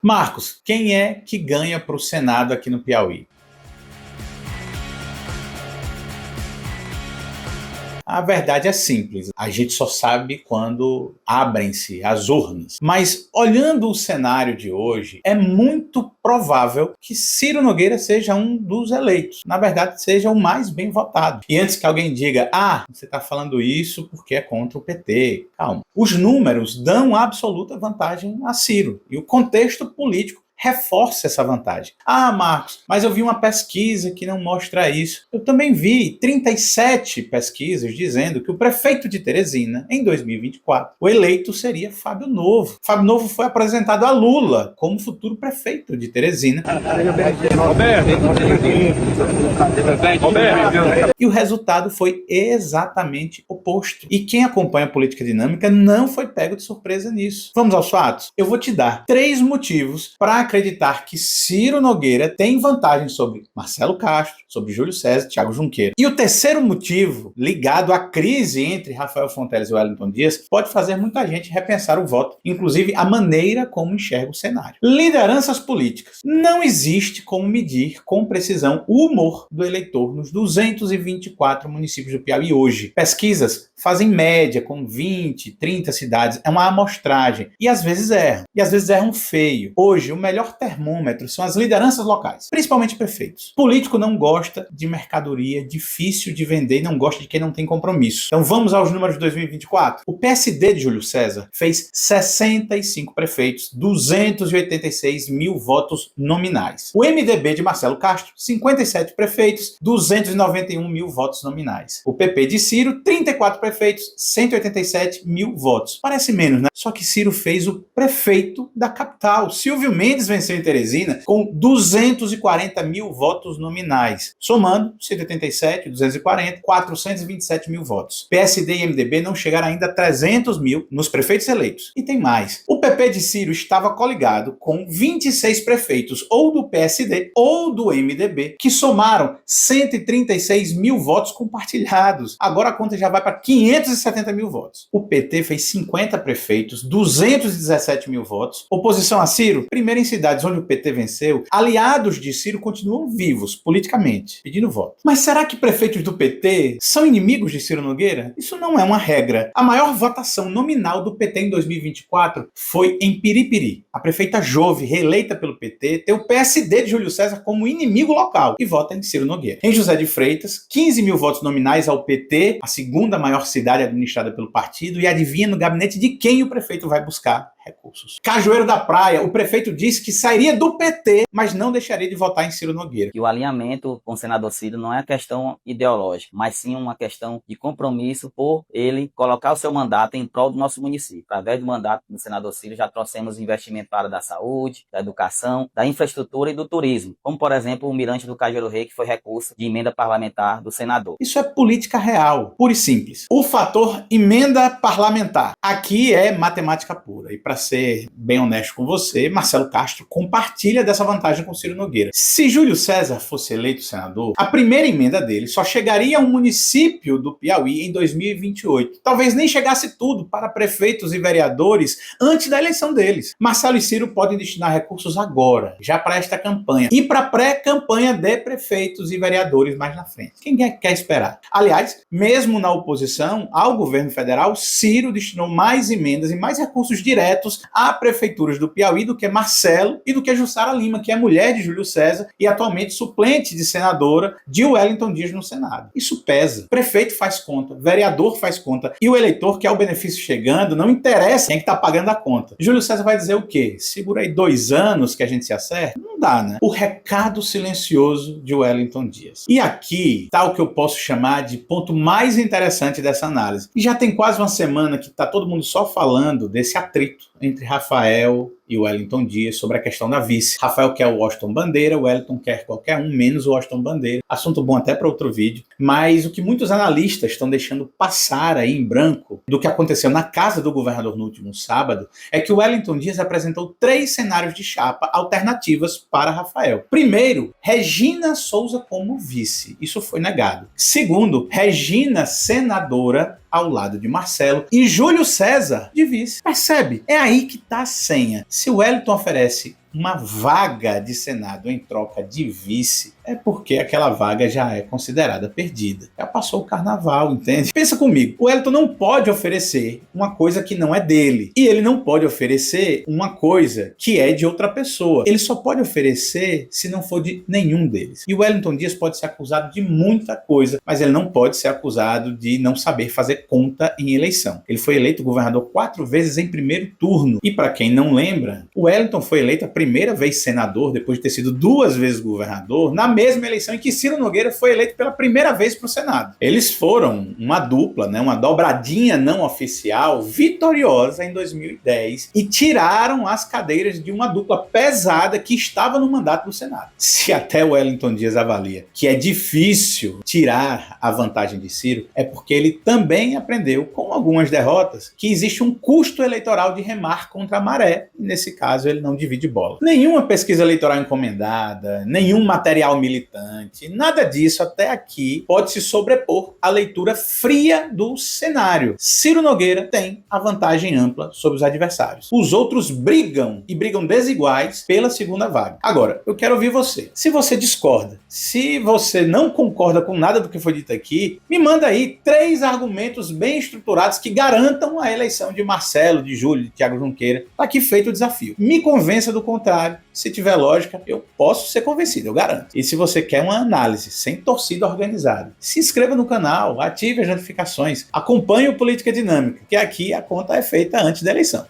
Marcos, quem é que ganha para o Senado aqui no Piauí? A verdade é simples, a gente só sabe quando abrem-se as urnas. Mas olhando o cenário de hoje, é muito provável que Ciro Nogueira seja um dos eleitos. Na verdade, seja o mais bem votado. E antes que alguém diga, você está falando isso porque é contra o PT. Calma. Os números dão absoluta vantagem a Ciro. E o contexto político reforça essa vantagem. Marcos, mas eu vi uma pesquisa que não mostra isso. Eu também vi 37 pesquisas dizendo que o prefeito de Teresina, em 2024, o eleito seria Fábio Novo. Fábio Novo foi apresentado a Lula como futuro prefeito de Teresina. E o resultado foi exatamente oposto. E quem acompanha a política dinâmica não foi pego de surpresa nisso. Vamos aos fatos? Eu vou te dar 3 motivos para acreditar que Ciro Nogueira tem vantagem sobre Marcelo Castro, sobre Júlio César e Thiago Junqueira. E o terceiro motivo, ligado à crise entre Rafael Fonteles e Wellington Dias, pode fazer muita gente repensar o voto, inclusive a maneira como enxerga o cenário. Lideranças políticas. Não existe como medir com precisão o humor do eleitor nos 224 municípios do Piauí hoje. Pesquisas fazem média com 20, 30 cidades, é uma amostragem, e às vezes erram feio. Hoje, o melhor termômetro são as lideranças locais, principalmente prefeitos. Político não gosta de mercadoria difícil de vender e não gosta de quem não tem compromisso. Então vamos aos números de 2024. O PSD de Júlio César fez 65 prefeitos, 286 mil votos nominais. O MDB de Marcelo Castro, 57 prefeitos, 291 mil votos nominais. O PP de Ciro, 34 prefeitos, 187 mil votos. Parece menos, né? Só que Ciro fez o prefeito da capital. Silvio Mendes venceu em Teresina com 240 mil votos nominais. Somando 187, 240, 427 mil votos. PSD e MDB não chegaram ainda a 300 mil nos prefeitos eleitos. E tem mais. O PP de Ciro estava coligado com 26 prefeitos ou do PSD ou do MDB, que somaram 136 mil votos compartilhados. Agora a conta já vai para 570 mil votos. O PT fez 50 prefeitos, 217 mil votos. Oposição a Ciro, primeiro em cidades onde o PT venceu, aliados de Ciro continuam vivos politicamente, pedindo voto. Mas será que prefeitos do PT são inimigos de Ciro Nogueira? Isso não é uma regra. A maior votação nominal do PT em 2024 foi em Piripiri. A prefeita Jove, reeleita pelo PT, tem o PSD de Júlio César como inimigo local e vota em Ciro Nogueira. Em José de Freitas, 15 mil votos nominais ao PT, a segunda maior cidade administrada pelo partido, e adivinha no gabinete de quem o prefeito vai buscar recursos. Cajueiro da Praia, o prefeito disse que sairia do PT, mas não deixaria de votar em Ciro Nogueira. E o alinhamento com o senador Ciro não é questão ideológica, mas sim uma questão de compromisso por ele colocar o seu mandato em prol do nosso município. Através do mandato do senador Ciro, já trouxemos investimento para a área da saúde, da educação, da infraestrutura e do turismo, como, por exemplo, o Mirante do Cajueiro Rei, que foi recurso de emenda parlamentar do senador. Isso é política real, pura e simples. O fator emenda parlamentar. Aqui é matemática pura. E para ser bem honesto com você, Marcelo Castro compartilha dessa vantagem com Ciro Nogueira. Se Júlio César fosse eleito senador, a primeira emenda dele só chegaria a um município do Piauí em 2028. Talvez nem chegasse tudo para prefeitos e vereadores antes da eleição deles. Marcelo e Ciro podem destinar recursos agora, já para esta campanha, e para a pré-campanha de prefeitos e vereadores mais na frente. Quem quer esperar? Aliás, mesmo na oposição ao governo federal, Ciro destinou mais emendas e mais recursos diretos a prefeituras do Piauí do que Marcelo e do que Jussara Lima, que é mulher de Júlio César e atualmente suplente de senadora de Wellington Dias no Senado. Isso pesa. Prefeito faz conta, vereador faz conta, e o eleitor quer o benefício chegando, não interessa quem é que está pagando a conta. Júlio César vai dizer o quê? Segura aí 2 anos que a gente se acerta? Não dá, né? O recado silencioso de Wellington Dias. E aqui está o que eu posso chamar de ponto mais interessante dessa análise. E já tem quase uma semana que está todo mundo só falando desse atrito entre Rafael e o Wellington Dias sobre a questão da vice. Rafael quer o Washington Bandeira, o Wellington quer qualquer um, menos o Washington Bandeira. Assunto bom até para outro vídeo. Mas o que muitos analistas estão deixando passar aí em branco do que aconteceu na casa do governador no último sábado é que o Wellington Dias apresentou 3 cenários de chapa alternativas para Rafael. Primeiro, Regina Souza como vice. Isso foi negado. Segundo, Regina senadora ao lado de Marcelo e Júlio César de vice. Percebe? É aí que está a senha. Se o Wellington oferece uma vaga de Senado em troca de vice, é porque aquela vaga já é considerada perdida. Já passou o carnaval, entende? Pensa comigo, o Wellington não pode oferecer uma coisa que não é dele. E ele não pode oferecer uma coisa que é de outra pessoa. Ele só pode oferecer se não for de nenhum deles. E o Wellington Dias pode ser acusado de muita coisa, mas ele não pode ser acusado de não saber fazer conta em eleição. Ele foi eleito governador 4 vezes em primeiro turno. E para quem não lembra, o Wellington foi eleito a primeira vez senador, depois de ter sido 2 vezes governador, na mesma eleição em que Ciro Nogueira foi eleito pela primeira vez para o Senado. Eles foram uma dupla, uma dobradinha não oficial, vitoriosa em 2010 e tiraram as cadeiras de uma dupla pesada que estava no mandato do Senado. Se até o Wellington Dias avalia que é difícil tirar a vantagem de Ciro, é porque ele também aprendeu, com algumas derrotas, que existe um custo eleitoral de remar contra a maré, e nesse caso ele não divide bola. Nenhuma pesquisa eleitoral encomendada, nenhum material militante, nada disso até aqui pode se sobrepor à leitura fria do cenário. Ciro Nogueira tem a vantagem ampla sobre os adversários. Os outros brigam, e brigam desiguais, pela segunda vaga. Agora, eu quero ouvir você. Se você discorda, se você não concorda com nada do que foi dito aqui, me manda aí 3 argumentos bem estruturados que garantam a eleição de Marcelo, de Júlio, de Thiago Junqueira. Tá aqui feito o desafio. Me convença do contrário. Se tiver lógica, eu posso ser convencido, eu garanto. E se você quer uma análise sem torcida organizada, se inscreva no canal, ative as notificações, acompanhe o Política Dinâmica, que aqui a conta é feita antes da eleição.